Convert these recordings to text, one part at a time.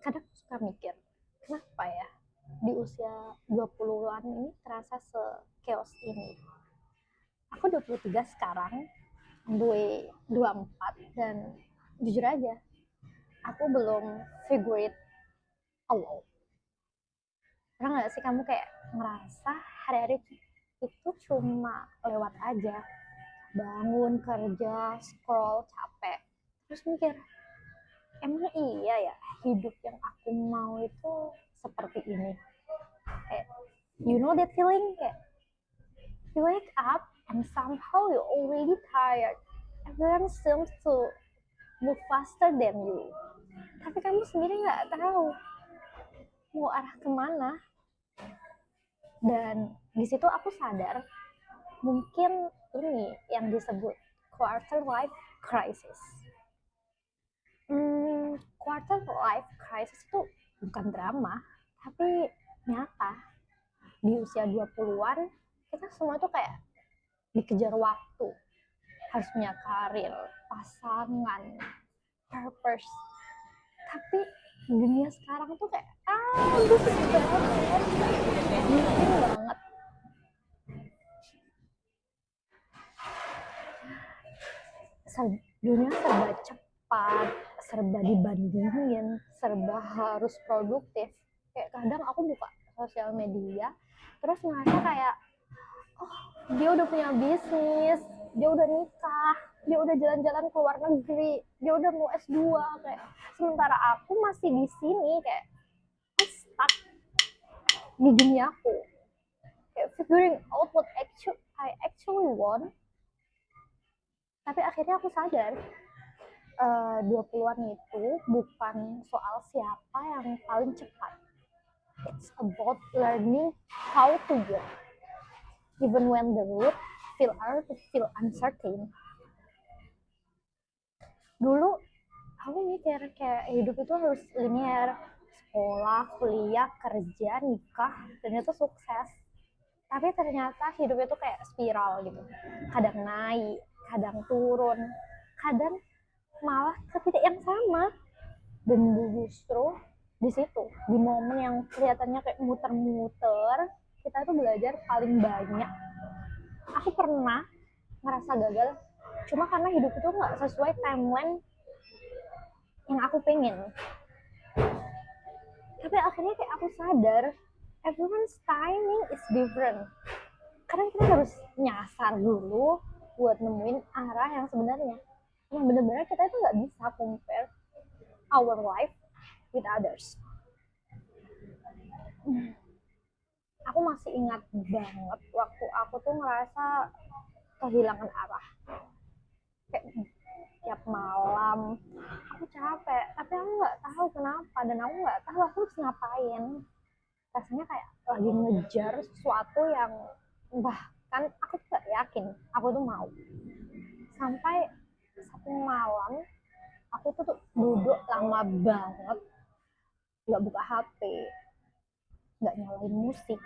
Kadang suka mikir, kenapa ya di usia 20-an ini terasa se-chaos ini. Aku 23 sekarang, gue 24, dan jujur aja, aku belum figure it all out. Pernah gak sih kamu kayak ngerasa hari-hari itu cuma lewat aja, bangun, kerja, scroll, capek, terus mikir, emang iya ya hidup yang aku mau itu seperti ini? Kayak, you know that feeling, kayak you wake up and somehow you already tired, everyone seems to move faster than you, tapi kamu sendiri nggak tahu mau arah kemana. Dan di situ aku sadar, mungkin ini yang disebut quarter life crisis. Quarter life crisis itu bukan drama, tapi nyata. Di usia 20-an, kita semua tuh kayak dikejar waktu. Harus punya karir, pasangan, purpose. Tapi dunia sekarang tuh kayak, busy banget. Mungkin banget. Dunia serba cepat, serba dibandingin, serba harus produktif. Kayak kadang aku buka sosial media, terus ngerasa kayak, oh dia udah punya bisnis, dia udah nikah, dia udah jalan-jalan ke luar negeri, dia udah mau S2, kayak sementara aku masih di sini kayak stuck di duniaku, kayak figuring out what I actually want. Tapi akhirnya aku sadar, 20-an itu bukan soal siapa yang paling cepat. It's about learning how to go, even when the road feel uncertain. Dulu aku mikir kayak hidup itu harus linear, sekolah, kuliah, kerja, nikah, dan itu sukses. Tapi ternyata hidup itu kayak spiral gitu, kadang naik, kadang turun, kadang malah ke titik yang sama. Dan justru di situ, di momen yang kelihatannya kayak muter-muter, kita tuh belajar paling banyak. Aku pernah ngerasa gagal cuma karena hidup itu nggak sesuai timeline yang aku pengen. Tapi akhirnya kayak aku sadar, everyone's timing is different. Kadang kita harus nyasar dulu buat nemuin arah yang sebenarnya. Yang benar-benar kita itu nggak bisa compare our life with others. Aku masih ingat banget waktu aku tuh ngerasa kehilangan arah. Kayak tiap malam aku capek, tapi aku nggak tahu kenapa, dan aku nggak tahu aku harus ngapain. Rasanya kayak lagi ngejar sesuatu yang bahkan aku tuh nggak yakin aku tuh mau. Sampai satu malam aku tuh duduk lama banget, nggak buka HP, nggak nyalain musik,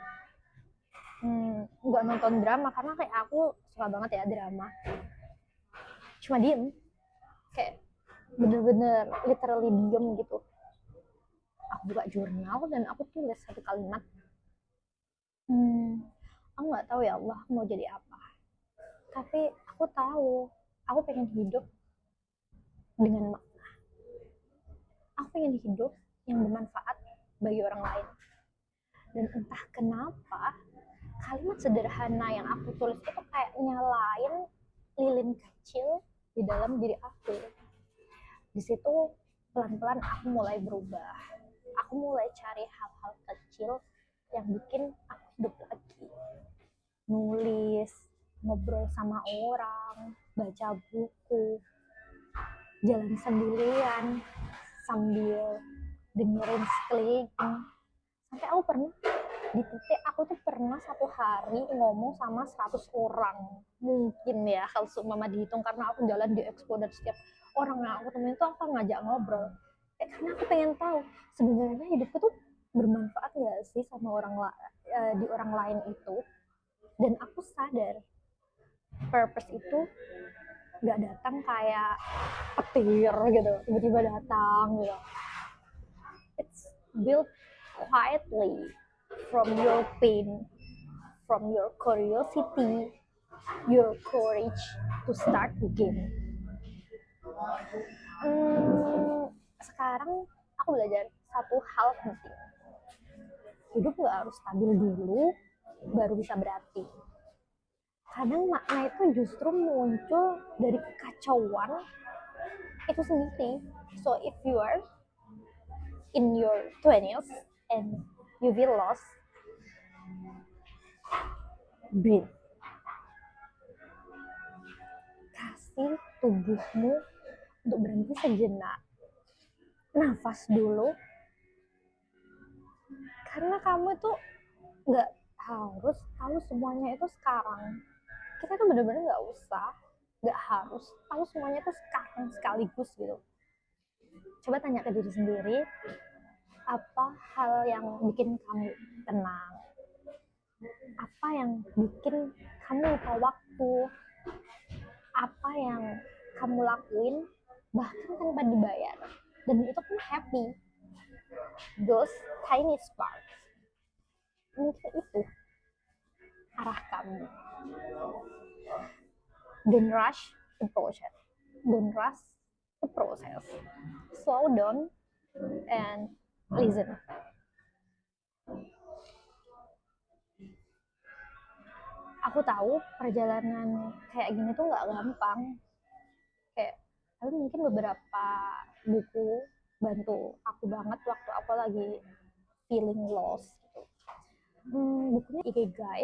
nggak nonton drama karena kayak aku suka banget ya drama. Cuma diem, kayak bener-bener literally diem gitu. Aku buka jurnal dan aku tulis satu kalimat, aku nggak tahu ya Allah mau jadi apa, tapi aku tahu aku pengen hidup dengan makna. Aku pengen hidup yang bermanfaat bagi orang lain. Dan entah kenapa kalimat sederhana yang aku tulis itu kayak nyalain lilin kecil di dalam diri aku. Di situ pelan-pelan aku mulai berubah. Aku mulai cari hal-hal kecil yang bikin aku hidup lagi. Nulis, ngobrol sama orang, baca buku, jalan sendirian sambil dengerin sekeliling. Sampai aku pernah di titik aku tuh pernah satu hari ngomong sama 100 orang. Mungkin ya kalau seumpama dihitung, karena aku jalan di expo dan setiap orang yang aku temuin tuh aku ngajak ngobrol. Karena aku pengen tahu sebenarnya hidupku tuh bermanfaat gak sih sama di orang lain itu. Dan aku sadar purpose itu nggak datang kayak petir gitu, tiba-tiba datang gitu. It's built quietly from your pain, from your curiosity, your courage to start again. Sekarang aku belajar satu hal penting. Hidup nggak harus stabil dulu baru bisa berarti. Kadang makna itu justru muncul dari kekacauan itu sendiri. So if you are in your 20s and you feel lost, breathe. Kasih tubuhmu untuk berhenti sejenak. Nafas dulu. Karena kamu tuh nggak harus tahu semuanya itu sekarang. Kita tuh bener-bener nggak harus tahu semuanya itu sekarang sekaligus gitu. Coba tanya ke diri sendiri, apa hal yang bikin kamu tenang? Apa yang bikin kamu lupa waktu? Apa yang kamu lakuin bahkan tanpa dibayar? Dan itu pun happy. Those tiny sparks. Mungkin itu arah kamu. Don't rush the process. Don't rush the process. Slow down and listen. Aku tahu perjalanan kayak gini tuh nggak gampang. Kayak, tapi mungkin beberapa buku bantu aku banget waktu aku lagi feeling lost gitu. Bukunya Ikigai.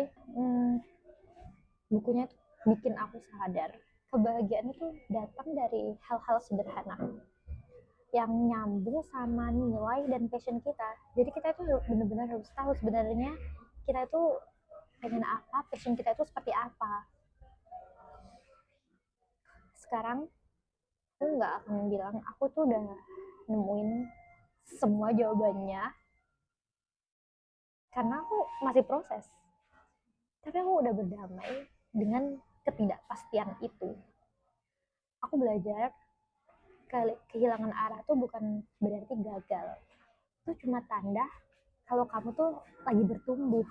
Bukunya tuh bikin aku sadar kebahagiaan itu datang dari hal-hal sederhana yang nyambung sama nilai dan passion kita. Jadi kita itu benar-benar harus tahu sebenarnya kita itu pengen apa, passion kita itu seperti apa. Sekarang aku nggak akan bilang aku tuh udah nemuin semua jawabannya, karena aku masih proses. Tapi aku udah berdamai dengan ketidakpastian itu. Aku belajar kehilangan arah tuh bukan berarti gagal. Itu cuma tanda kalau kamu tuh lagi bertumbuh.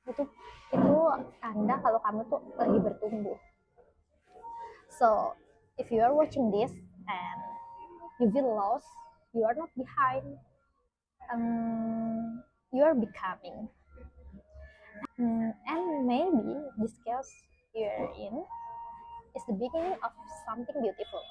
Itu tanda kalau kamu tuh lagi bertumbuh. So, if you are watching this and you feel lost, you are not behind. You are becoming. And maybe this chaos you're in is the beginning of something beautiful.